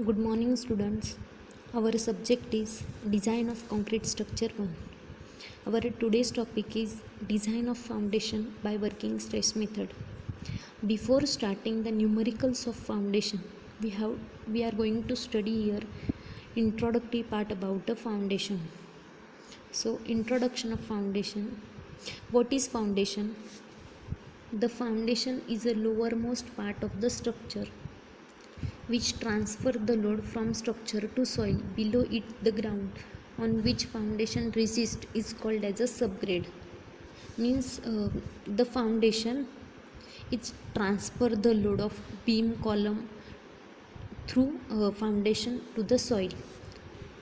Good morning, students. Our subject is Design of Concrete Structure 1. Our today's topic is Design of Foundation by Working Stress Method. Before starting the numericals of foundation, we are going to study here introductory part about the foundation. So, introduction of foundation. What is foundation? The foundation is a lowermost part of the structure which transfer the load from structure to soil below it. The ground on which foundation resists is called as a subgrade. Means the foundation it transfer the load of beam column through foundation to the soil.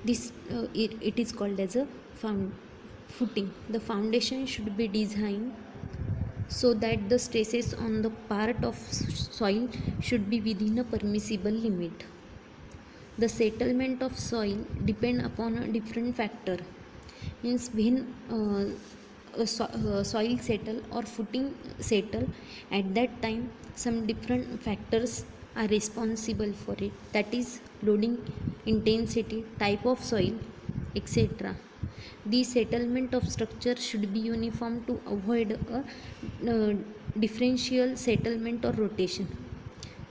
It is called as a footing. The foundation should be designed so that the stresses on the part of soil should be within a permissible limit. The settlement of soil depend upon a different factor. Means when soil settle or footing settle, at that time some different factors are responsible for it, that is loading intensity, type of soil, etc. The settlement of structure should be uniform to avoid a differential settlement or rotation.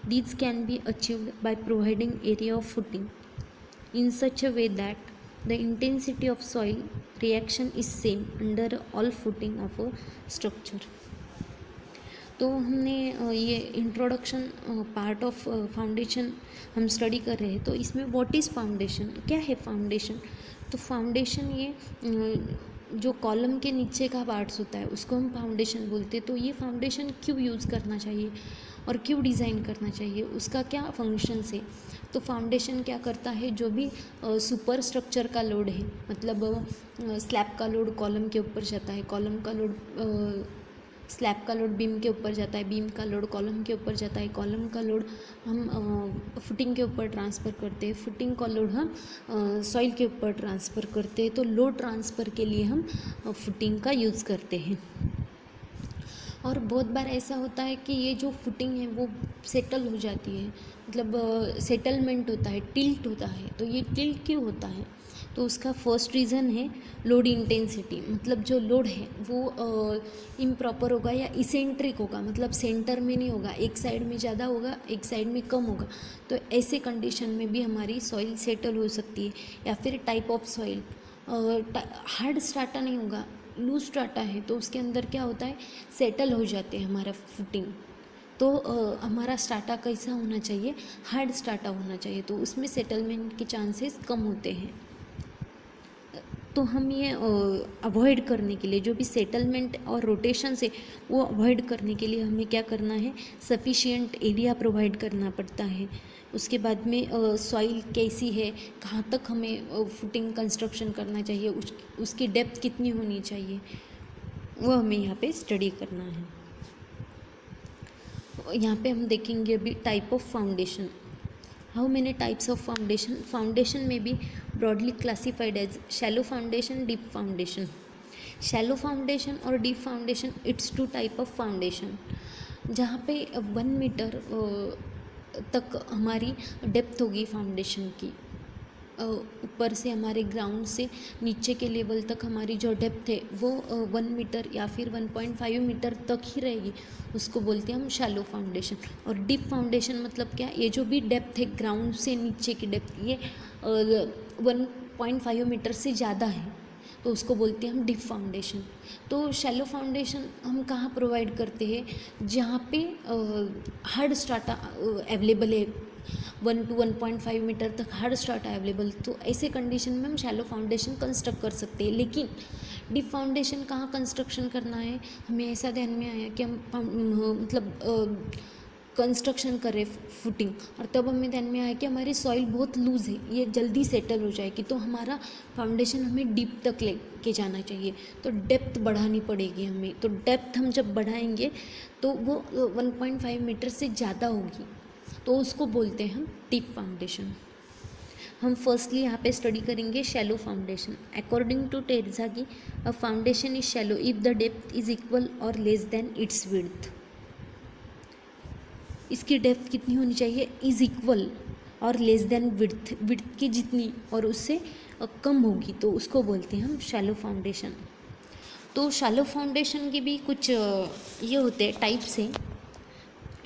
These can be achieved by providing area of footing in such a way that the intensity of soil reaction is same under all footing of a structure. तो हमने ये introduction part of foundation हम study कर रहे हैं. तो इसमें what is foundation, क्या है फाउंडेशन? तो फाउंडेशन ये जो कॉलम के नीचे का पार्ट्स होता है उसको हम फाउंडेशन बोलते हैं. तो ये फाउंडेशन क्यों यूज़ करना चाहिए और क्यों डिज़ाइन करना चाहिए, उसका क्या फंक्शंस है? तो फाउंडेशन क्या करता है, जो भी सुपर स्ट्रक्चर का लोड है, मतलब स्लैब का लोड कॉलम के ऊपर जाता है, कॉलम का लोड स्लैब का लोड बीम के ऊपर जाता है, बीम का लोड कॉलम के ऊपर जाता है, कॉलम का लोड हम फुटिंग के ऊपर ट्रांसफ़र करते हैं, फुटिंग का लोड हम सॉइल के ऊपर ट्रांसफ़र करते हैं. तो लोड ट्रांसफ़र के लिए हम फुटिंग का यूज़ करते हैं. और बहुत बार ऐसा होता है कि ये जो फुटिंग है वो सेटल हो जाती है, मतलब सेटलमेंट होता है, टिल्ट होता है. तो ये टिल्ट क्यों होता है? तो उसका फर्स्ट रीज़न है लोड इंटेंसिटी. मतलब जो लोड है वो इम्प्रॉपर होगा या इसेंट्रिक होगा, मतलब सेंटर में नहीं होगा, एक साइड में ज़्यादा होगा, एक साइड में कम होगा. तो ऐसे कंडीशन में भी हमारी सॉइल सेटल हो सकती है. या फिर type of soil, hard strata नहीं होगा, लूज स्ट्राटा है, तो उसके अंदर क्या होता है, सेटल हो जाते हैं हमारा फुटिंग. तो हमारा स्ट्राटा कैसा होना चाहिए, हार्ड स्ट्राटा होना चाहिए, तो उसमें सेटलमेंट के चांसेस कम होते हैं. तो हम ये अवॉइड करने के लिए, जो भी सेटलमेंट और रोटेशन से वो अवॉइड करने के लिए हमें क्या करना है, सफिशिएंट एरिया प्रोवाइड करना पड़ता है. उसके बाद में सॉइल कैसी है, कहाँ तक हमें फुटिंग कंस्ट्रक्शन करना चाहिए, उसकी डेप्थ कितनी होनी चाहिए, वो हमें यहाँ पे स्टडी करना है. यहाँ पे हम देखेंगे अभी type of foundation. How many types of foundation? Foundation may be broadly classified as shallow foundation, deep foundation. Shallow foundation और deep foundation, it's two type of foundation. जहाँ पे 1 मीटर तक हमारी डेप्थ होगी फाउंडेशन की, ऊपर से हमारे ग्राउंड से नीचे के लेवल तक हमारी जो डेप्थ है वो 1 मीटर या फिर 1.5 मीटर तक ही रहेगी, उसको बोलते हैं हम शैलो फाउंडेशन. और डीप फाउंडेशन मतलब क्या, ये जो भी डेप्थ है ग्राउंड से नीचे की डेप्थ ये 1.5 मीटर से ज़्यादा है, तो उसको बोलते हैं हम डीप फाउंडेशन. तो शैलो फाउंडेशन हम कहाँ प्रोवाइड करते हैं, जहाँ पे हार्ड स्ट्राटा अवेलेबल है, 1 to 1.5 मीटर तक हार्ड स्ट्राटा अवेलेबल. तो ऐसे कंडीशन में हम शैलो फाउंडेशन कंस्ट्रक्ट कर सकते हैं. लेकिन डीप फाउंडेशन कहाँ कंस्ट्रक्शन करना है, हमें ऐसा ध्यान में आया कि हम मतलब कंस्ट्रक्शन करें फुटिंग, और तब हमें ध्यान में आया कि हमारी सॉइल बहुत लूज़ है, ये जल्दी सेटल हो जाएगी, तो हमारा फाउंडेशन हमें डीप तक लेके जाना चाहिए, तो डेप्थ बढ़ानी पड़ेगी हमें. तो डेप्थ हम जब बढ़ाएंगे तो वो 1.5 मीटर से ज़्यादा होगी, तो उसको बोलते हैं हम डीप फाउंडेशन. हम फर्स्टली यहाँ पे स्टडी करेंगे shallow foundation. According to Terzaghi, a foundation is shallow if the depth is equal और लेस देन इट्स विड्थ. इसकी डेप्थ कितनी होनी चाहिए, इज इक्वल और लेस देन विड्थ, विड्थ की जितनी और उससे कम होगी तो उसको बोलते हैं हम शैलो फाउंडेशन। तो शैलो फाउंडेशन के भी कुछ ये होते हैं टाइप्स हैं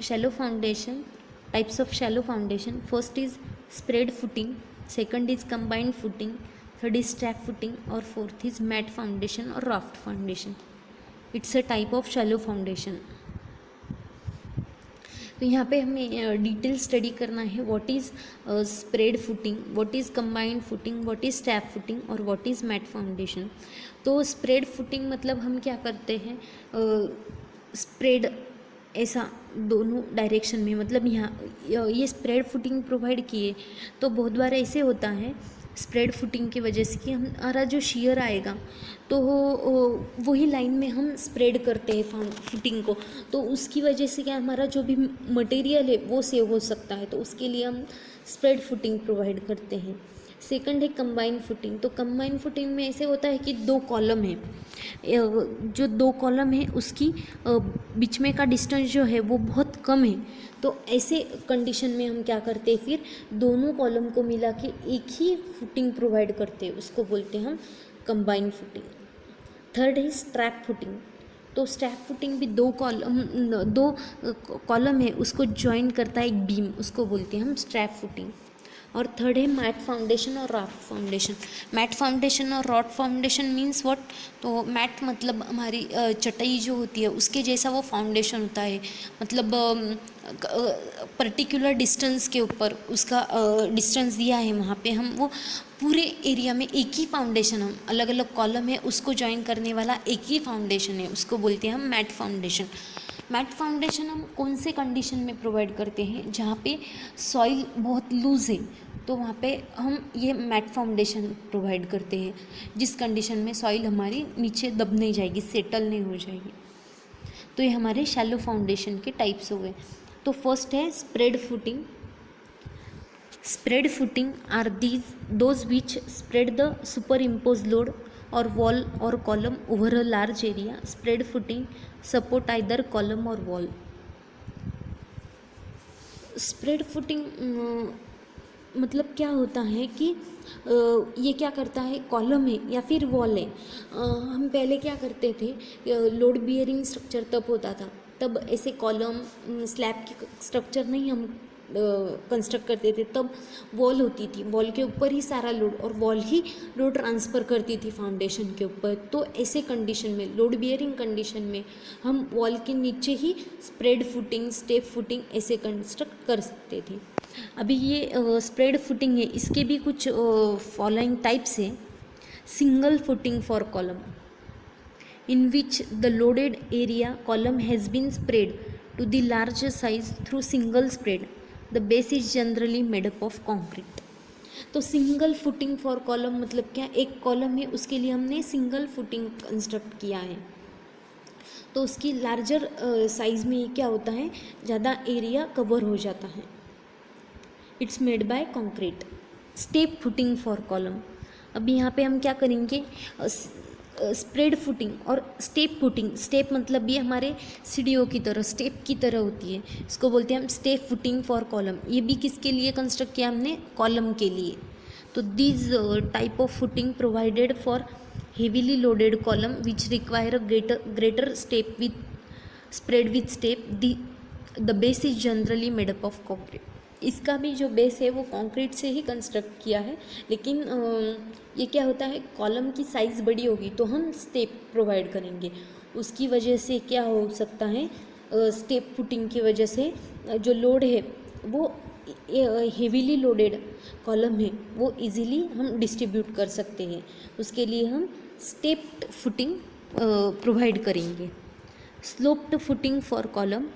shallow foundation, types of shallow foundation. First is spread footing, second is combined footing, third is strap footing और फोर्थ इज मैट फाउंडेशन और raft foundation. It's a type of shallow foundation. तो यहाँ पे हमें detail study करना है what is spread footing, what is combined footing, what is strap footing और what is matte foundation. तो स्प्रेड फुटिंग मतलब हम क्या करते हैं, स्प्रेड ऐसा दोनों डायरेक्शन में, मतलब यहाँ ये स्प्रेड फुटिंग प्रोवाइड किए तो बहुत बार ऐसे होता है स्प्रेड फुटिंग की वजह से कि हमारा जो शियर आएगा तो वही लाइन में हम स्प्रेड करते हैं फुटिंग को, तो उसकी वजह से क्या हमारा जो भी मटेरियल है वो सेव हो सकता है, तो उसके लिए हम स्प्रेड फुटिंग प्रोवाइड करते हैं। सेकंड है कंबाइन फुटिंग। तो कंबाइन फुटिंग में ऐसे होता है कि दो कॉलम है, जो दो कॉलम है उसकी बीच में का डिस्टेंस जो है वो बहुत कम है, तो ऐसे कंडीशन में हम क्या करते हैं, फिर दोनों कॉलम को मिला के एक ही फुटिंग प्रोवाइड करते हैं, उसको बोलते हैं हम कंबाइन फुटिंग। थर्ड है स्ट्रैप फुटिंग। तो स्ट्रैप फुटिंग भी दो कॉलम है उसको ज्वाइन करता है एक बीम, उसको बोलते हैं हम स्ट्रैप फुटिंग। और थर्ड है मैट फाउंडेशन और राफ्ट फाउंडेशन। मैट फाउंडेशन और रॉड फाउंडेशन मीन्स व्हाट, तो मैट मतलब हमारी चटाई जो होती है उसके जैसा वो फाउंडेशन होता है, मतलब पर्टिकुलर डिस्टेंस के ऊपर उसका डिस्टेंस दिया है, वहाँ पे हम वो पूरे एरिया में एक ही फाउंडेशन, हम अलग अलग कॉलम है उसको ज्वाइन करने वाला एक ही फाउंडेशन है, उसको बोलते हैं हम मैट फाउंडेशन। मैट फाउंडेशन हम कौन से कंडीशन में प्रोवाइड करते हैं, जहाँ पे सॉइल बहुत लूज़ है तो वहाँ पे हम ये मैट फाउंडेशन प्रोवाइड करते हैं, जिस कंडीशन में सॉइल हमारी नीचे दब नहीं जाएगी, सेटल नहीं हो जाएगी। तो ये हमारे शैलो फाउंडेशन के टाइप्स हो गए। तो फर्स्ट है spread footing. Spread footing are those which spread the super impose load or wall or column over a large area. Spread footing support either column or wall. Spread footing मतलब क्या होता है कि ये क्या करता है, कॉलम है या फिर वॉल है, हम पहले क्या करते थे, लोड बियरिंग स्ट्रक्चर तब होता था, तब ऐसे कॉलम स्लैब की स्ट्रक्चर नहीं हम कंस्ट्रक्ट करते थे, तब वॉल होती थी, वॉल के ऊपर ही सारा लोड और वॉल ही लोड ट्रांसफ़र करती थी फाउंडेशन के ऊपर। तो ऐसे कंडीशन में, लोड बियरिंग कंडीशन में हम वॉल के नीचे ही स्प्रेड फुटिंग, स्टेप फुटिंग ऐसे कंस्ट्रक्ट कर सकते थे। अभी ये स्प्रेड फुटिंग है, इसके भी कुछ फॉलोइंग टाइप्स हैं। Single footing for column, in which the loaded area column has been spread to the larger size through single spread. The base is generally made up of concrete. तो single footing for column मतलब क्या, एक column है उसके लिए हमने single footing construct किया है, तो उसकी लार्जर साइज में क्या होता है, ज़्यादा एरिया कवर हो जाता है। It's made by concrete. Step footing for column, अभी यहाँ पे हम क्या करेंगे, स्प्रेड फुटिंग और स्टेप फुटिंग। स्टेप मतलब ये हमारे सीढ़ियों की तरह, स्टेप की तरह होती है, इसको बोलते हैं हम स्टेप फुटिंग फॉर कॉलम। ये भी किसके लिए कंस्ट्रक्ट किया हमने, कॉलम के लिए। तो this type of footing provided for heavily loaded column which require a greater step with spread with step. The base is generally made up of concrete. इसका भी जो बेस है वो कंक्रीट से ही कंस्ट्रक्ट किया है, लेकिन ये क्या होता है, कॉलम की साइज़ बड़ी होगी तो हम स्टेप प्रोवाइड करेंगे, उसकी वजह से क्या हो सकता है, स्टेप फुटिंग की वजह से जो लोड है वो हेवीली लोडेड कॉलम है वो इजीली हम डिस्ट्रीब्यूट कर सकते हैं, उसके लिए हम स्टेप्ड फुटिंग प्रोवाइड करेंगे। Sloped footing for column,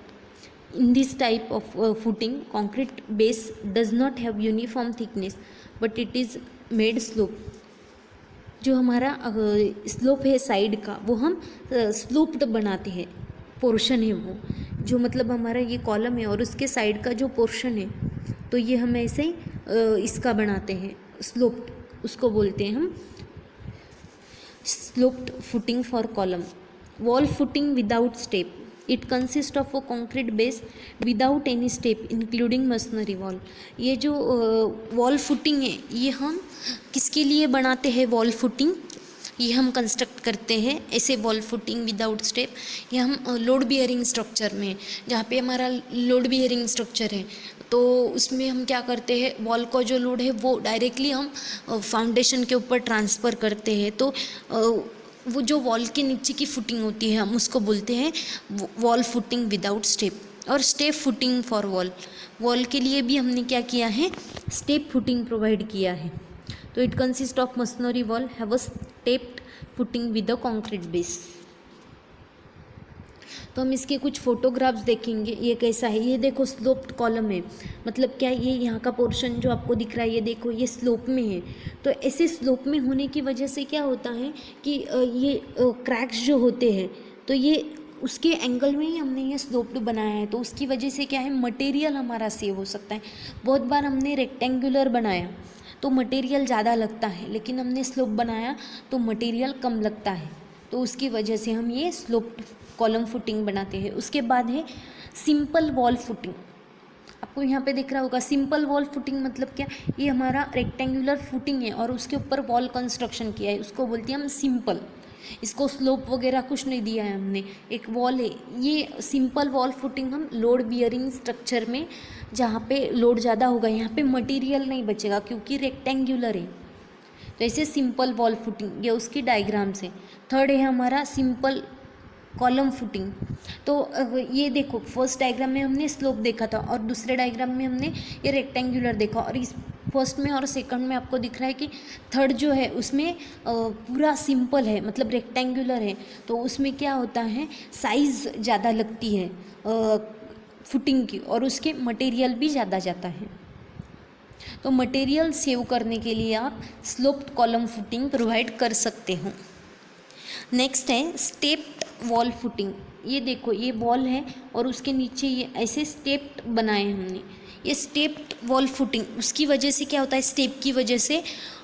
in this type of footing concrete base does not have uniform thickness but it is made slope। जो हमारा स्लोप है साइड का वो हम स्लोप्ड बनाते हैं, पोर्शन है वो जो, मतलब हमारा ये कॉलम है और उसके साइड का जो पोर्शन है तो ये हम ऐसे इसका बनाते हैं स्लोप्ड, उसको बोलते हैं हम sloped footing for column. Wall footing without step, it consist of a concrete base without any step including masonry wall. ये जो वॉल फुटिंग है ये हम किसके लिए बनाते हैं? वॉल फुटिंग ये हम कंस्ट्रक्ट करते हैं ऐसे वॉल फुटिंग विदाउट स्टेप। ये हम लोड बियरिंग स्ट्रक्चर में, जहाँ पे हमारा लोड बियरिंग स्ट्रक्चर है, तो उसमें हम क्या करते हैं, वॉल का जो लोड है वो डायरेक्टली हम फाउंडेशन के ऊपर ट्रांसफ़र करते हैं। तो वो जो वॉल के नीचे की फुटिंग होती है हम उसको बोलते हैं वॉल फुटिंग विदाउट स्टेप। और step footing for wall, wall के लिए भी हमने क्या किया है? स्टेप फुटिंग प्रोवाइड किया है। तो it consist of masonry wall have a stepped footing with a concrete base. तो हम इसके कुछ फोटोग्राफ्स देखेंगे ये कैसा है। ये देखो स्लोप्ड कॉलम है, मतलब क्या ये यहाँ का पोर्शन जो आपको दिख रहा है ये देखो ये स्लोप में है। तो ऐसे स्लोप में होने की वजह से क्या होता है कि ये क्रैक्स जो होते हैं तो ये उसके एंगल में ही हमने ये स्लोप्ड बनाया है। तो उसकी वजह से क्या है, मटेरियल हमारा सेव हो सकता है। बहुत बार हमने रेक्टेंगुलर बनाया तो मटेरियल ज़्यादा लगता है, लेकिन हमने स्लोप बनाया तो मटेरियल कम लगता है। तो उसकी वजह से हम ये स्लोप्ड कॉलम फुटिंग बनाते हैं। उसके बाद है सिंपल वॉल फुटिंग। आपको यहाँ पे दिख रहा होगा सिंपल वॉल फुटिंग मतलब क्या, ये हमारा रेक्टेंगुलर फुटिंग है और उसके ऊपर वॉल कंस्ट्रक्शन किया है, उसको बोलते हैं हम सिंपल। इसको स्लोप वगैरह कुछ नहीं दिया है हमने, एक वॉल है। ये सिंपल वॉल फुटिंग हम लोड बियरिंग स्ट्रक्चर में, जहाँ पे लोड ज़्यादा होगा यहाँ पे मटेरियल नहीं बचेगा क्योंकि रेक्टेंगुलर है, तो ऐसे सिंपल वॉल फुटिंग, ये उसकी डायग्राम से। थर्ड है हमारा सिंपल कॉलम फुटिंग। तो ये देखो फर्स्ट डायग्राम में हमने स्लोप देखा था और दूसरे डायग्राम में हमने ये रेक्टेंगुलर देखा, और इस फर्स्ट में और सेकंड में आपको दिख रहा है कि थर्ड जो है उसमें पूरा सिंपल है, मतलब रेक्टेंगुलर है। तो उसमें क्या होता है, साइज़ ज़्यादा लगती है फुटिंग की और उसके मटेरियल भी ज़्यादा जाता है। तो मटेरियल सेव करने के लिए आप स्लोप्ड कॉलम फुटिंग प्रोवाइड कर सकते हो। नेक्स्ट है स्टेप्ड वॉल फुटिंग। ये देखो ये वॉल है और उसके नीचे ये ऐसे स्टेप्ड बनाए हमने, ये स्टेप्ड वॉल फुटिंग। उसकी वजह से क्या होता है, स्टेप की वजह से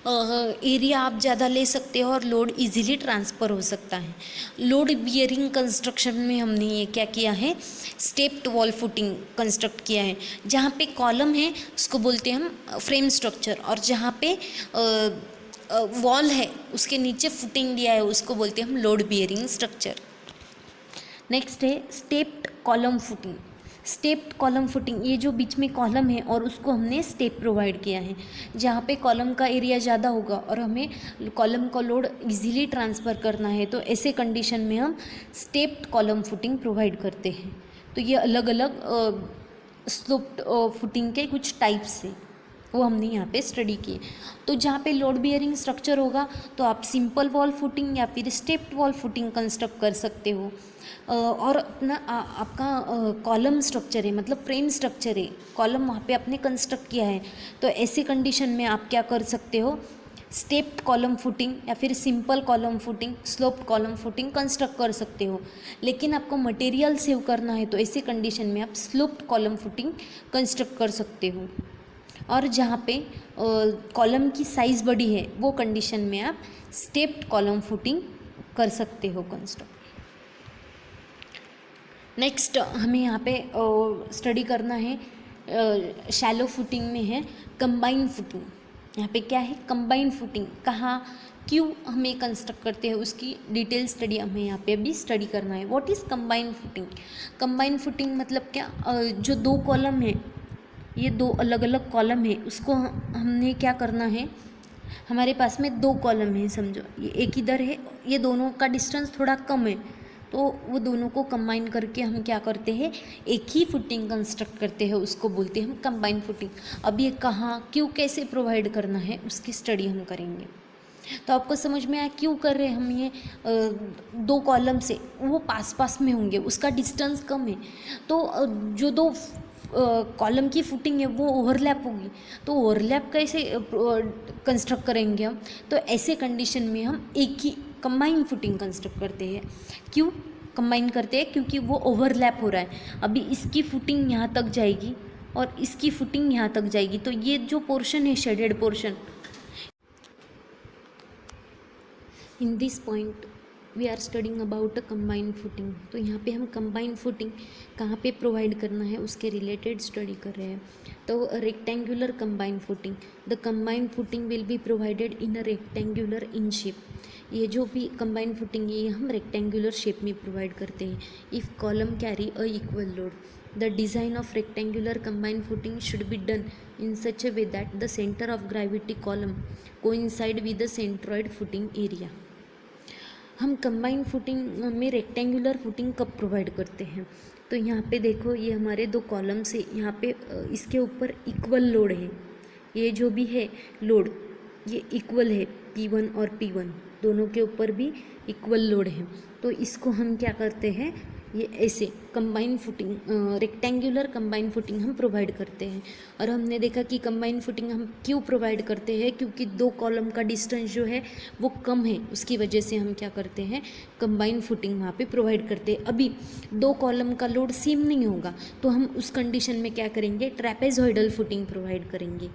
एरिया आप ज़्यादा ले सकते हो और लोड इजीली ट्रांसफ़र हो सकता है। लोड बियरिंग कंस्ट्रक्शन में हमने ये क्या किया है, स्टेप्ड वॉल फुटिंग कंस्ट्रक्ट किया है। जहाँ पे कॉलम है उसको बोलते हैं हम फ्रेम स्ट्रक्चर, और जहाँ पे वॉल है उसके नीचे फुटिंग दिया है उसको बोलते हैं हम लोड बियरिंग स्ट्रक्चर। नेक्स्ट है stepped column footing. Stepped column footing, ये जो बीच में कॉलम है और उसको हमने स्टेप प्रोवाइड किया है। जहाँ पे कॉलम का एरिया ज़्यादा होगा और हमें कॉलम का लोड इजीली ट्रांसफ़र करना है, तो ऐसे कंडीशन में हम स्टेप्ड कॉलम फुटिंग प्रोवाइड करते हैं। तो ये अलग अलग स्लोप्ड फुटिंग के कुछ टाइप्स हैं, वो हमने यहाँ पे स्टडी किए। तो जहाँ पे लोड बियरिंग स्ट्रक्चर होगा तो आप सिंपल वॉल फुटिंग या फिर स्टेप्ड वॉल फुटिंग कंस्ट्रक्ट कर सकते हो। और अपना आपका कॉलम स्ट्रक्चर है, मतलब फ्रेम स्ट्रक्चर है, कॉलम वहाँ पे आपने कंस्ट्रक्ट किया है, तो ऐसे कंडीशन में आप क्या कर सकते हो, स्टेप्ड कॉलम फुटिंग या फिर simple column footing, sloped column footing construct कर सकते हो। लेकिन आपको मटेरियल सेव करना है तो ऐसे कंडीशन में आप स्लोप्ड कॉलम फुटिंग कंस्ट्रक्ट कर सकते हो। और जहाँ पे कॉलम की साइज़ बड़ी है वो कंडीशन में आप स्टेप्ड कॉलम फुटिंग कर सकते हो कंस्ट्रक्ट। नेक्स्ट हमें यहाँ पे स्टडी करना है, शैलो फुटिंग में है कंबाइन फुटिंग। यहाँ पे क्या है, कंबाइन फुटिंग, कहाँ क्यों हमें कंस्ट्रक्ट करते हैं उसकी डिटेल स्टडी हमें यहाँ पे अभी स्टडी करना है। What is combine footing? Combine footing मतलब क्या, जो दो कॉलम है, ये दो अलग अलग कॉलम है, उसको हमने क्या करना है, हमारे पास में दो कॉलम है समझो, ये एक इधर है, ये दोनों का डिस्टेंस थोड़ा कम है, तो वो दोनों को कंबाइन करके हम क्या करते हैं, एक ही फुटिंग कंस्ट्रक्ट करते हैं, उसको बोलते हैं हम कंबाइन फुटिंग। अब ये कहाँ क्यों कैसे प्रोवाइड करना है उसकी स्टडी हम करेंगे। तो आपको समझ में आया क्यों कर रहे हैं हम ये, दो कॉलम से वो पास पास में होंगे, उसका डिस्टेंस कम है, तो जो दो कॉलम की फुटिंग है वो ओवरलैप होगी, तो ओवरलैप कैसे कंस्ट्रक्ट करेंगे हम, तो ऐसे कंडीशन में हम एक ही कंबाइन फुटिंग कंस्ट्रक्ट करते हैं। क्यों कंबाइन करते हैं, क्योंकि वो ओवरलैप हो रहा है, अभी इसकी फुटिंग यहाँ तक जाएगी और इसकी फुटिंग यहाँ तक जाएगी, तो ये जो पोर्शन है shaded portion, in this point we are studying about a combined footing. तो यहाँ पे हम कंबाइंड फुटिंग कहाँ पे प्रोवाइड करना है उसके रिलेटेड स्टडी कर रहे हैं। तो rectangular combined footing, the combined footing will be provided in a rectangular in shape. ये जो भी कंबाइंड फुटिंग है ये हम रेक्टेंगुलर शेप में प्रोवाइड करते हैं। If column carry a equal load, the design of rectangular combined footing should be done in such a way that the center of gravity column coincide with the centroid footing area। हम combined footing में rectangular footing कब provide करते हैं? तो यहाँ पे देखो, ये हमारे दो कॉलम्स है, यहाँ पे इसके ऊपर इक्वल लोड है। ये जो भी है लोड ये इक्वल है, P1 और P1 दोनों के ऊपर भी इक्वल लोड है। तो इसको हम क्या करते हैं, ये ऐसे combined footing, rectangular combined footing हम प्रोवाइड करते हैं। और हमने देखा कि कंबाइंड फुटिंग हम क्यों प्रोवाइड करते हैं, क्योंकि दो कॉलम का डिस्टेंस जो है वो कम है, उसकी वजह से हम क्या करते हैं, कंबाइंड फुटिंग वहाँ पे प्रोवाइड करते हैं। अभी दो कॉलम का लोड सेम नहीं होगा तो हम उस कंडीशन में क्या करेंगे, ट्रेपेजॉइडल फुटिंग प्रोवाइड करेंगे।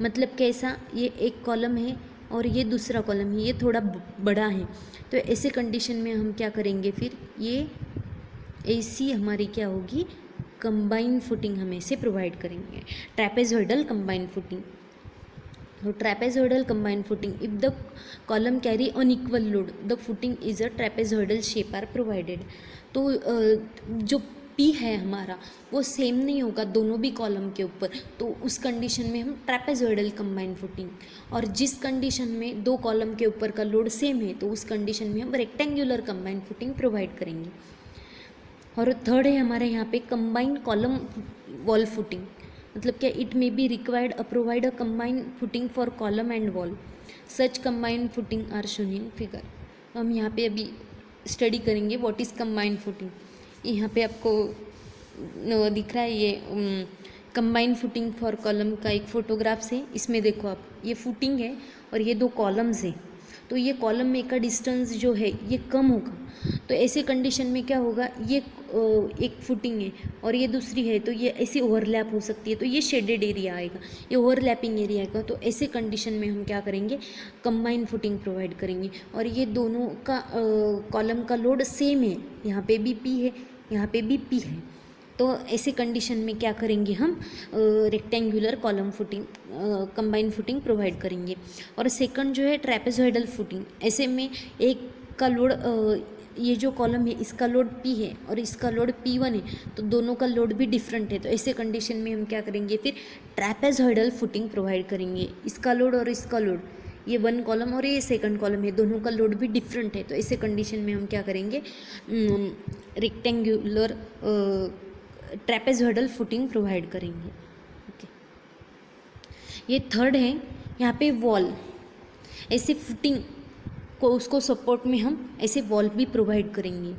मतलब कैसा, ये एक कॉलम है और ये दूसरा कॉलम है, ये थोड़ा बड़ा है, तो ऐसे कंडीशन में हम क्या करेंगे, फिर ये ऐसी हमारी क्या होगी, कंबाइंड फुटिंग हम ऐसे प्रोवाइड करेंगे, ट्रेपेजॉइडल कंबाइंड फुटिंग। तो trapezoidal combined footing, if the column carry unequal load the footing is a trapezoidal shape are provided. तो जो पी है हमारा वो सेम नहीं होगा दोनों भी कॉलम के ऊपर, तो उस कंडीशन में हम ट्रेपेजॉइडल कंबाइंड फुटिंग, और जिस कंडीशन में दो कॉलम के ऊपर का लोड सेम है तो उस कंडीशन में हम रेक्टेंगुलर कंबाइंड फुटिंग प्रोवाइड करेंगे। और थर्ड है हमारे यहाँ पे कंबाइंड कॉलम वॉल फुटिंग। मतलब क्या, it may be required a provide a combined footing for column and wall, such combined footing are shown in figure. हम यहाँ पे अभी स्टडी करेंगे व्हाट इज़ कंबाइंड फुटिंग। यहाँ पे आपको दिख रहा है ये कंबाइंड फुटिंग फॉर कॉलम का एक फोटोग्राफ्स है। इसमें देखो आप, ये फुटिंग है और ये दो कॉलम्स है, तो ये कॉलम में का डिस्टेंस जो है ये कम होगा। तो ऐसे कंडीशन में क्या होगा, ये एक फुटिंग है और ये दूसरी है, तो ये ऐसी ओवरलैप हो सकती है, तो ये शेडेड एरिया आएगा, ये ओवरलैपिंग एरिया आएगा। तो ऐसे कंडीशन में हम क्या करेंगे, कंबाइंड फुटिंग प्रोवाइड करेंगे। और ये दोनों का कॉलम का लोड सेम है, यहाँ पे भी पी है, यहाँ पे भी पी है, तो ऐसे कंडीशन में क्या करेंगे, हम rectangular column footing, combined footing provide करेंगे। और सेकंड जो है ट्रेपेजॉइडल फुटिंग, ऐसे में एक का लोड, ये जो कॉलम है इसका लोड P है और इसका लोड P1 है, तो दोनों का लोड भी डिफरेंट है, तो ऐसे कंडीशन में हम क्या करेंगे, फिर ट्रेपेजॉइडल फुटिंग प्रोवाइड करेंगे। इसका लोड और इसका लोड, ये वन कॉलम और ये सेकंड कॉलम है, दोनों का लोड भी डिफरेंट है, तो ऐसे कंडीशन में हम क्या करेंगे, रेक्टेंगुलर ट्रेपेजॉइडल फुटिंग प्रोवाइड करेंगे। ओके, ये थर्ड है। यहाँ पे वॉल, ऐसे फुटिंग को उसको सपोर्ट में हम ऐसे वॉल भी प्रोवाइड करेंगे।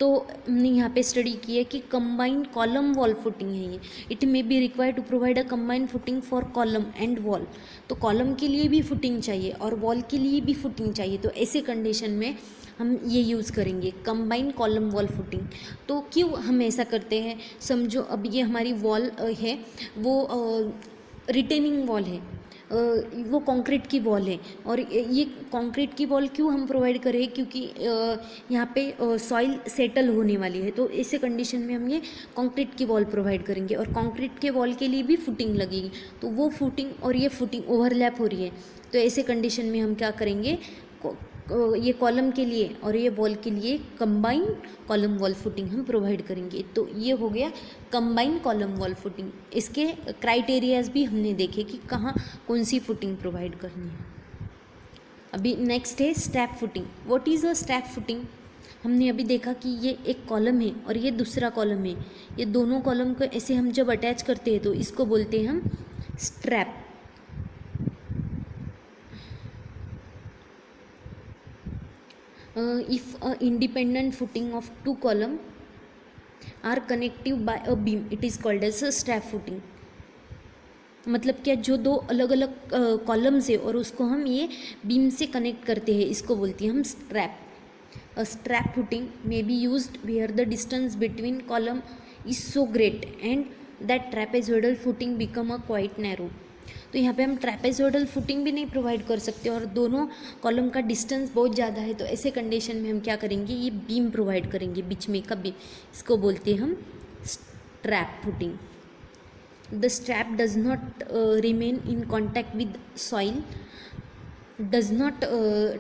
तो हमने यहाँ पे स्टडी की है कि कंबाइंड कॉलम वॉल फुटिंग है ये, it may be required to provide a combined footing for column and wall. तो कॉलम के लिए भी फुटिंग चाहिए और वॉल के लिए भी फुटिंग चाहिए, तो ऐसे कंडीशन में हम ये यूज़ करेंगे कंबाइंड कॉलम वॉल फुटिंग। तो क्यों हम ऐसा करते हैं, समझो अब ये हमारी वॉल है, वो रिटेनिंग वॉल है, वो कंक्रीट की वॉल है, और ये कंक्रीट की वॉल क्यों हम प्रोवाइड करें, क्योंकि यहाँ पे सॉइल सेटल होने वाली है, तो ऐसे कंडीशन में हम ये कंक्रीट की वॉल प्रोवाइड करेंगे। और कंक्रीट के वॉल के लिए भी फुटिंग लगेगी, तो वो फुटिंग और ये फुटिंग ओवरलैप हो रही है, तो ऐसे कंडीशन में हम क्या करेंगे, ये कॉलम के लिए और ये वॉल के लिए कंबाइंड कॉलम वॉल फुटिंग हम प्रोवाइड करेंगे। तो ये हो गया कंबाइंड कॉलम वॉल फुटिंग। इसके क्राइटेरियाज भी हमने देखे कि कहाँ कौन सी फुटिंग प्रोवाइड करनी है। अभी नेक्स्ट है step footing. What is a step footing? हमने अभी देखा कि ये एक कॉलम है और ये दूसरा कॉलम है, ये दोनों कॉलम को ऐसे हम जब अटैच करते हैं तो इसको बोलते हैं हम strap. If a independent footing of two column are connected by a beam, it is called as a strap footing। मतलब क्या, जो दो अलग अलग कॉलम्स है और उसको हम ये बीम से कनेक्ट करते हैं, इसको बोलते हैं हम strap. A strap footing may be used where the distance between column is so great and that trapezoidal footing become a quite narrow. तो तो यहाँ पे हम ट्रैपेजोइडल फुटिंग भी नहीं प्रोवाइड कर सकते और दोनों कॉलम का डिस्टेंस बहुत ज़्यादा है, तो ऐसे कंडीशन में हम क्या करेंगे, ये बीम प्रोवाइड करेंगे बीच में का बीम, इसको बोलते हैं हम strap footing. The strap does not remain in contact with soil, does not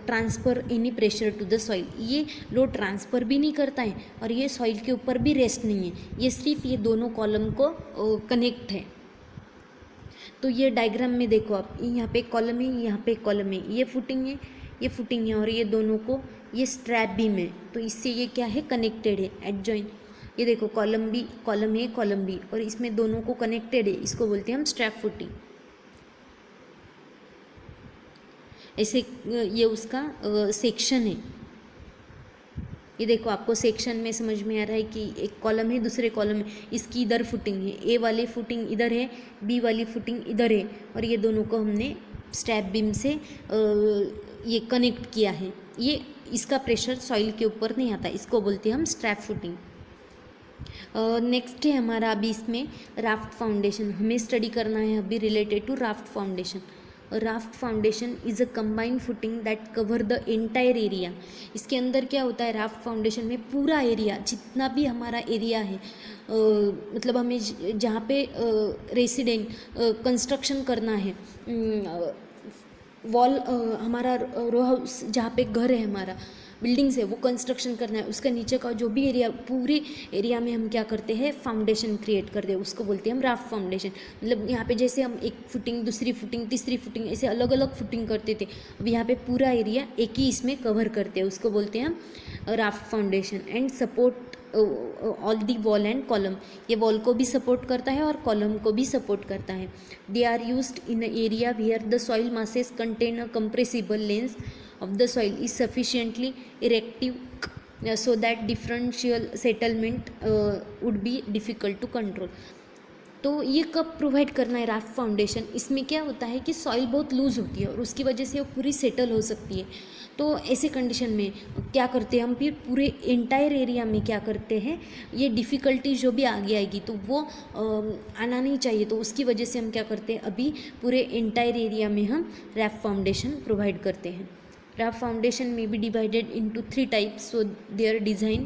transfer any pressure to the soil. ये लोड ट्रांसफ़र भी नहीं करता है और ये सॉइल के ऊपर भी रेस्ट नहीं है, ये सिर्फ ये दोनों कॉलम को कनेक्ट है. तो ये डायग्राम में देखो आप, यहाँ पे कॉलम है, यहाँ पे कॉलम है, ये फुटिंग है, ये फुटिंग है और ये दोनों को ये स्ट्रैप बीम है, तो इससे ये क्या है, कनेक्टेड है, एडजॉइन. ये देखो कॉलम भी, कॉलम है, कॉलम भी, और इसमें दोनों को कनेक्टेड है, इसको बोलते हैं हम स्ट्रैप फुटिंग. ऐसे ये उसका सेक्शन है. ये देखो आपको सेक्शन में समझ में आ रहा है कि एक कॉलम है, दूसरे कॉलम में इसकी इधर फुटिंग है, ए वाली फुटिंग इधर है, बी वाली फुटिंग इधर है, और ये दोनों को हमने स्ट्रैप बीम से ये कनेक्ट किया है. ये इसका प्रेशर सॉइल के ऊपर नहीं आता, इसको बोलते हैं हम स्ट्रैप फुटिंग. नेक्स्ट है हमारा अभी इसमें राफ्ट फाउंडेशन. हमें स्टडी करना है अभी related to raft foundation. Raft foundation is a combined footing that cover the entire area. इसके अंदर क्या होता है, राफ्ट फाउंडेशन में पूरा एरिया, जितना भी हमारा एरिया है, मतलब हमें जहाँ पे रेसिडेंट कंस्ट्रक्शन करना है, वॉल हमारा रो हाउस जहाँ पे घर है, हमारा बिल्डिंग्स है, वो कंस्ट्रक्शन करना है, उसका नीचे का जो भी एरिया, पूरे एरिया में हम क्या करते हैं, फाउंडेशन क्रिएट करते हैं, उसको बोलते हैं हम राफ्ट फाउंडेशन. मतलब यहाँ पे जैसे हम एक फुटिंग, दूसरी फुटिंग, तीसरी फुटिंग, ऐसे अलग अलग फुटिंग करते थे, अब यहाँ पे पूरा एरिया एक ही इसमें कवर करते हैं, उसको बोलते हैं हम raft foundation. And support all the wall and column. ये वॉल को भी सपोर्ट करता है और कॉलम को भी सपोर्ट करता है. They are used in area where the soil masses contain a compressible lens of the soil is sufficiently erective so that differential settlement would be difficult to control. तो ये कब प्रोवाइड करना है raft foundation, इसमें क्या होता है कि सॉइल बहुत लूज़ होती है और उसकी वजह से वो पूरी सेटल हो सकती है. तो ऐसे कंडीशन में क्या करते हैं हम, फिर पूरे एंटायर एरिया में क्या करते हैं, ये डिफ़िकल्टी जो भी आगे आएगी तो वो आना नहीं चाहिए, तो उसकी वजह से हम क्या करते हैं, अभी पूरे एंटायर एरिया में हम राफ्ट फाउंडेशन प्रोवाइड करते हैं. Raft foundation may be divided into 3 types, so their design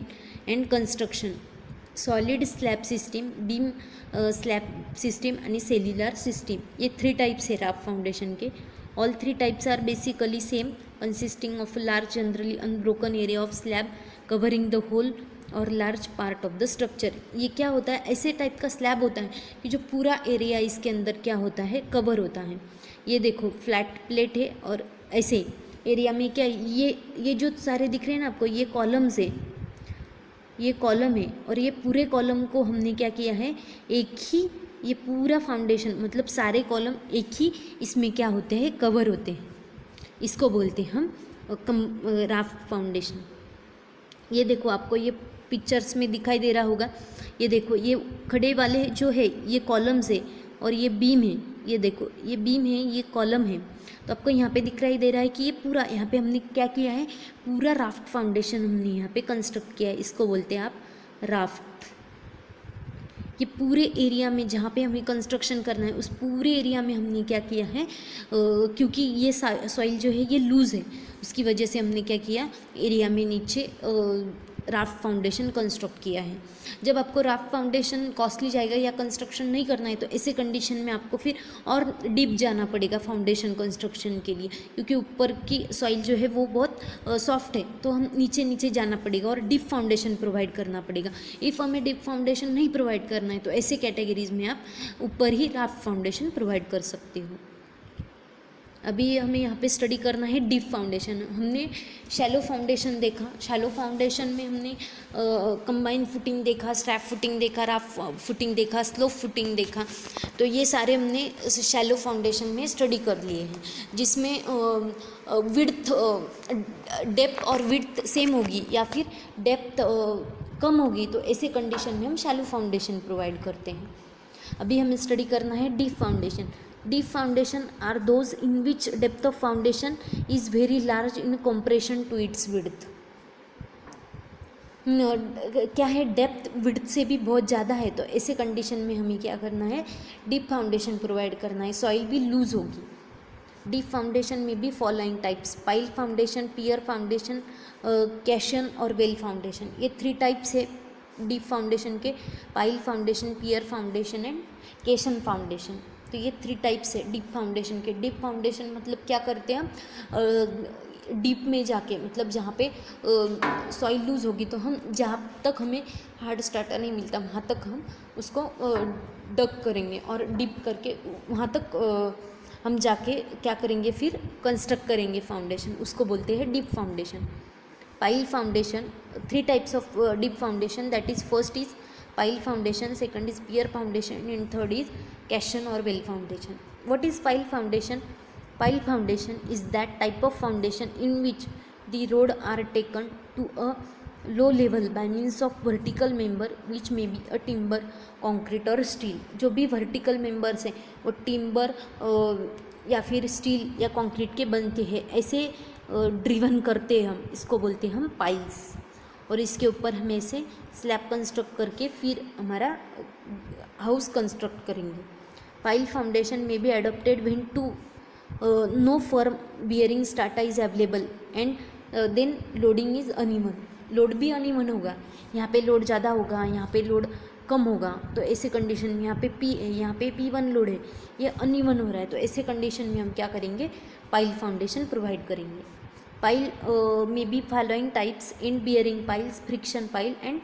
and construction: solid slab system, beam slab system and cellular system. ये 3 types है raft foundation के. All 3 types are basically same, consisting of a large generally unbroken area of slab covering the whole और large part of the structure. ये क्या होता है, ऐसे type का स्लैब होता है कि जो पूरा एरिया इसके अंदर क्या होता है, कवर होता है. ये देखो फ्लैट प्लेट है और ऐसे एरिया में क्या, ये जो सारे दिख रहे हैं ना आपको, ये कॉलम्स है, ये कॉलम है, और ये पूरे कॉलम को हमने क्या किया है, एक ही ये पूरा फाउंडेशन, मतलब सारे कॉलम एक ही इसमें क्या होते हैं, कवर होते हैं, इसको बोलते हैं हम राफ्ट फाउंडेशन. ये देखो आपको ये पिक्चर्स में दिखाई दे रहा होगा, ये देखो ये खड़े वाले जो है ये कॉलम्स है और ये बीम है, ये देखो ये बीम है, ये कॉलम है. तो आपको यहाँ पे दिखाई दे रहा है कि ये पूरा, यहाँ पे हमने क्या किया है, पूरा राफ्ट फाउंडेशन हमने यहाँ पे कंस्ट्रक्ट किया है, इसको बोलते हैं आप राफ्ट. ये पूरे एरिया में जहाँ पे हमें कंस्ट्रक्शन करना है, उस पूरे एरिया में हमने क्या किया है, क्योंकि ये सॉइल जो है ये लूज़ है, उसकी वजह से हमने क्या किया, एरिया में नीचे राफ्ट फाउंडेशन कंस्ट्रक्ट किया है. जब आपको राफ्ट फाउंडेशन कॉस्टली जाएगा या कंस्ट्रक्शन नहीं करना है, तो ऐसे कंडीशन में आपको फिर और डीप जाना पड़ेगा फाउंडेशन कंस्ट्रक्शन के लिए, क्योंकि ऊपर की सॉइल जो है वो बहुत सॉफ्ट है, तो हम नीचे नीचे जाना पड़ेगा और डीप फाउंडेशन प्रोवाइड करना पड़ेगा. इफ़ हमें डीप फाउंडेशन नहीं प्रोवाइड करना है, तो ऐसे कैटेगरीज में आप ऊपर ही राफ्ट फाउंडेशन प्रोवाइड कर सकते हो. अभी हमें यहाँ पे स्टडी करना है डीप फाउंडेशन. हमने शैलो फाउंडेशन देखा, शैलो फाउंडेशन में हमने कंबाइंड फुटिंग देखा, स्ट्रैप फुटिंग देखा, राफ्ट फुटिंग देखा, स्लोप फुटिंग देखा. तो ये सारे हमने शैलो फाउंडेशन में स्टडी कर लिए हैं, जिसमें विड्थ, डेप्थ और विड्थ सेम होगी या फिर डेप्थ कम होगी, तो ऐसे कंडीशन में हम शैलो फाउंडेशन प्रोवाइड करते हैं. अभी हमें स्टडी करना है deep foundation. Deep foundation are those in which depth of foundation is very large in comparison to its width. क्या है, डेप्थ विड्थ से भी बहुत ज़्यादा है, तो ऐसे कंडीशन में हमें क्या करना है, डीप फाउंडेशन प्रोवाइड करना है, सॉइल भी लूज होगी। डीप फाउंडेशन में भी following types, pile foundation, pier foundation, caisson और वेल फाउंडेशन, ये 3 टाइप्स है डीप फाउंडेशन के, pile foundation, pier foundation and caisson foundation. तो ये 3 टाइप्स है डीप फाउंडेशन के। डीप फाउंडेशन मतलब क्या करते हैं हम, डीप में जाके, मतलब जहाँ पे सॉइल लूज होगी तो हम जहाँ तक हमें हार्ड स्टार्टर नहीं मिलता वहाँ तक हम उसको डग करेंगे और डीप करके वहाँ तक हम जाके क्या करेंगे, फिर कंस्ट्रक्ट करेंगे फाउंडेशन, उसको बोलते हैं deep foundation. Pile foundation, 3 types of deep foundation, that is first is pile foundation, second is pier foundation and third is caisson और well foundation. What is pile foundation? Pile foundation is that type of foundation in which the road are taken to a low level by means of vertical member which may be a timber, concrete or steel. जो भी vertical members हैं वो timber या फिर steel या concrete के बनते हैं, ऐसे ड्रिवन करते हैं हम, इसको बोलते हैं हम पाइल्स. और इसके ऊपर हम ऐसे स्लैब कंस्ट्रक्ट करके फिर हमारा हाउस कंस्ट्रक्ट करेंगे. पाइल फाउंडेशन में भी adopted when to no firm bearing strata is available and then loading is uneven. Load भी अनइवन होगा, यहाँ पे लोड ज़्यादा होगा, यहाँ पे लोड कम होगा, तो ऐसे कंडीशन में यहाँ पे P1 लोड है, ये अनइवन हो रहा है, तो ऐसे कंडीशन में हम क्या करेंगे, पाइल फाउंडेशन प्रोवाइड करेंगे. पाइल में be following types, and bearing piles, friction pile and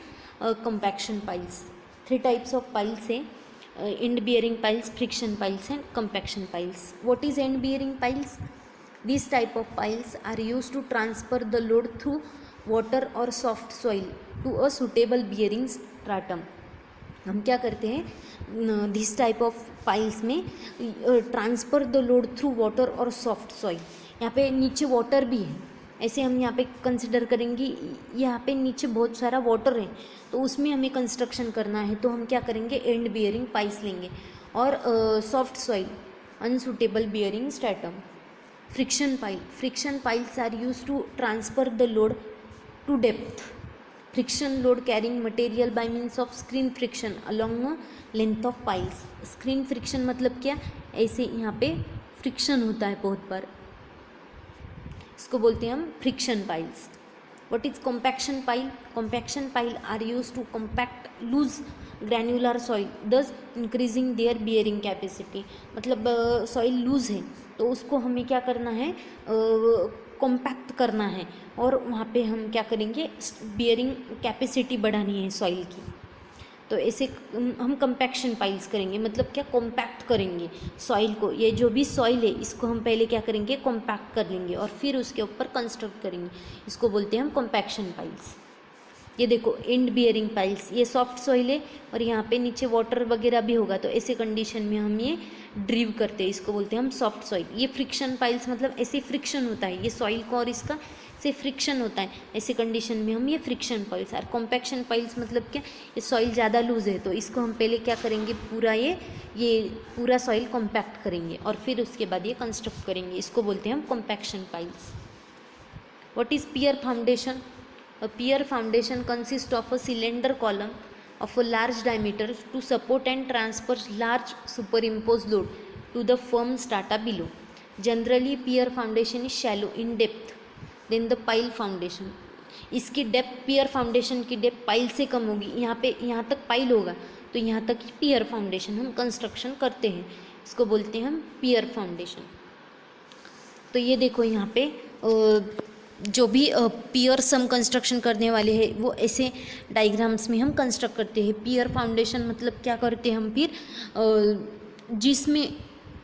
compaction piles. 3 types of piles हैं, end bearing piles, friction piles and compaction piles. What is end bearing piles? These type of piles are used to transfer the load through water or soft soil to a suitable bearing stratum. हम क्या करते हैं, this type of piles में transfer the load through water और soft soil. यहाँ पे नीचे water भी है, ऐसे हम यहाँ पे कंसिडर करेंगे, यहाँ पे नीचे बहुत सारा वाटर है तो उसमें हमें कंस्ट्रक्शन करना है, तो हम क्या करेंगे, एंड बियरिंग पाइल्स लेंगे. और soft soil, unsuitable bearing stratum. Friction pile, friction piles are use to transfer the load to depth. Friction load carrying material by means of screen friction along length of piles. Screen friction मतलब क्या, ऐसे यहाँ पे friction होता है बहुत बार, इसको बोलते हैं हम friction piles. What is compaction pile? Compaction pile are use to compact loose granular soil thus increasing their bearing capacity. मतलब सॉइल लूज है तो उसको हमें क्या करना है, कॉम्पैक्ट करना है, और वहाँ पे हम क्या करेंगे, बियरिंग कैपेसिटी बढ़ानी है सॉइल की, तो ऐसे हम कंपैक्शन पाइल्स करेंगे. मतलब क्या, कॉम्पैक्ट करेंगे सॉइल को. ये जो भी सॉइल है इसको हम पहले क्या करेंगे, कॉम्पैक्ट कर लेंगे और फिर उसके ऊपर कंस्ट्रक्ट करेंगे, इसको बोलते हैं हम कंपैक्शन पाइल्स. ये देखो एंड बियरिंग पाइल्स, ये सॉफ्ट सॉइल है और यहाँ पे नीचे वाटर वगैरह भी होगा, तो ऐसे कंडीशन में हम ये ड्रिव करते हैं, इसको बोलते हैं हम सॉफ्ट सॉइल. ये फ्रिक्शन पाइल्स मतलब ऐसे फ्रिक्शन होता है, ये सॉइल को और इसका से फ्रिक्शन होता है, ऐसे कंडीशन में हम ये फ्रिक्शन पाइल्स. और कॉम्पैक्शन पाइल्स मतलब क्या, ये सॉइल ज़्यादा लूज है तो इसको हम पहले क्या करेंगे, पूरा ये पूरा सॉइल कॉम्पैक्ट करेंगे और फिर उसके बाद ये कंस्ट्रक्ट करेंगे, इसको बोलते हैं हम compaction piles. What is pier foundation? A pier foundation consists of a cylinder column of a large diameter to support and transfer large superimposed load to the firm strata below. Generally, pier foundation is shallow in depth than the pile foundation. इसकी depth, पियर foundation की depth pile से कम होगी. यहाँ तक pile होगा तो यहाँ तक पियर फाउंडेशन हम कंस्ट्रक्शन करते हैं, इसको बोलते हैं हम पियर फाउंडेशन. तो ये देखो यहाँ पे जो भी पियर्स हम कंस्ट्रक्शन करने वाले हैं वो ऐसे डायग्राम्स में हम कंस्ट्रक्ट करते हैं. पियर फाउंडेशन मतलब क्या करते हैं हम, फिर जिसमें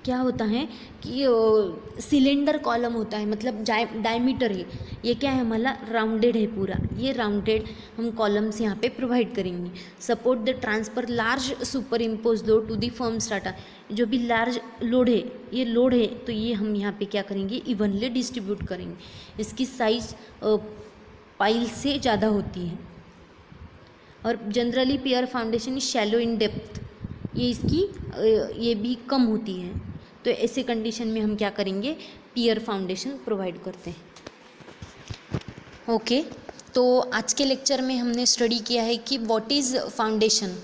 क्या होता है कि सिलेंडर कॉलम होता है, मतलब डायमीटर है, ये क्या है हमारा राउंडेड है पूरा, ये राउंडेड हम कॉलम्स यहाँ पे प्रोवाइड करेंगे. Support the transfer large super impose load to the firm strata. जो भी लार्ज लोड है, ये लोड है तो ये हम यहाँ पे क्या करेंगे, इवनली डिस्ट्रीब्यूट करेंगे. इसकी साइज पाइल से ज़्यादा होती है. और generally pier foundation is shallow in depth, ये भी कम होती है, तो ऐसे कंडीशन में हम क्या करेंगे, पियर फाउंडेशन प्रोवाइड करते हैं. ओके, तो आज के लेक्चर में हमने स्टडी किया है कि व्हाट इज़ फाउंडेशन,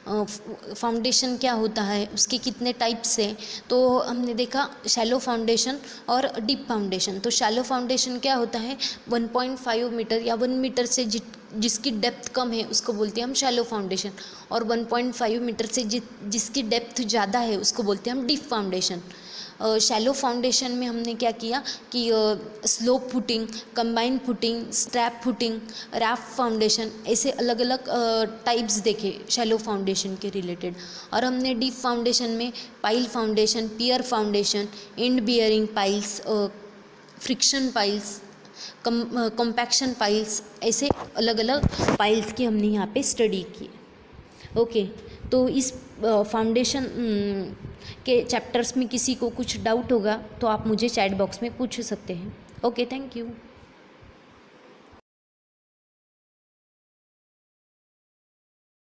फाउंडेशन क्या होता है, उसके कितने टाइप्स हैं। तो हमने देखा शैलो फाउंडेशन और डीप फाउंडेशन। तो शैलो फाउंडेशन क्या होता है, 1.5 मीटर या 1 मीटर से जिसकी डेप्थ कम है उसको बोलते हैं हम शैलो फाउंडेशन, और 1.5 मीटर से जिसकी डेप्थ ज़्यादा है उसको बोलते हैं हम डीप फाउंडेशन। शैलो फाउंडेशन में हमने क्या किया कि slope footing, combined footing, strap footing, raft foundation, ऐसे अलग अलग टाइप्स देखे शैलो फाउंडेशन के रिलेटेड। और हमने डीप फाउंडेशन में pile foundation, pier foundation, and bearing piles, friction piles, compaction piles, ऐसे अलग अलग पाइल्स की हमने यहाँ पे स्टडी की। ओके, तो इस फाउंडेशन के चैप्टर्स में किसी को कुछ डाउट होगा तो आप मुझे चैट बॉक्स में पूछ सकते हैं। Okay, thank you.